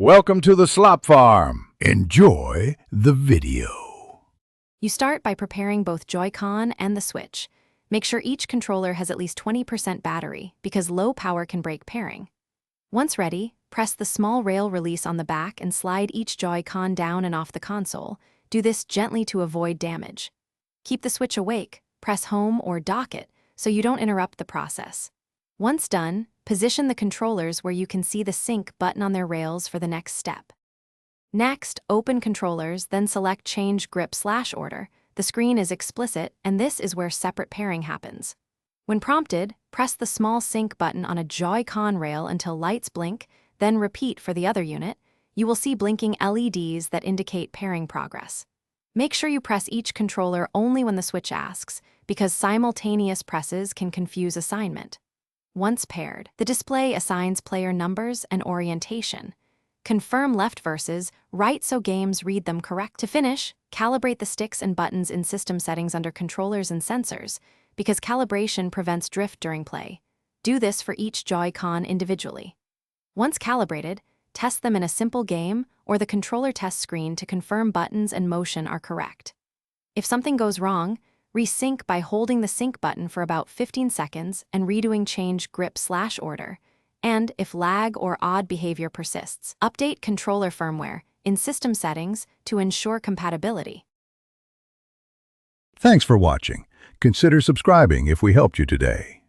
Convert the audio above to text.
Welcome to the Slop Farm. Enjoy the video. You start by preparing both Joy-Con and the Switch. Make sure each controller has at least 20% battery because low power can break pairing. Once ready, press the small rail release on the back and slide each Joy-Con down and off the console. Do this gently to avoid damage. Keep the Switch awake, press home or dock it so you don't interrupt the process. Once done, position the controllers where you can see the sync button on their rails for the next step. Next, open controllers, then select Change Grip/Order. The screen is explicit, and this is where separate pairing happens. When prompted, press the small sync button on a Joy-Con rail until lights blink, then repeat for the other unit. You will see blinking LEDs that indicate pairing progress. Make sure you press each controller only when the Switch asks, because simultaneous presses can confuse assignment. Once paired, the display assigns player numbers and orientation. Confirm left versus right so games read them correct. To finish, calibrate the sticks and buttons in system settings under controllers and sensors, because calibration prevents drift during play. Do this for each Joy-Con individually. Once calibrated, test them in a simple game or the controller test screen to confirm buttons and motion are correct. If something goes wrong, resync by holding the sync button for about 15 seconds and redoing Change Grip/Order. And if lag or odd behavior persists, update controller firmware in system settings to ensure compatibility. Thanks for watching. Consider subscribing if we helped you today.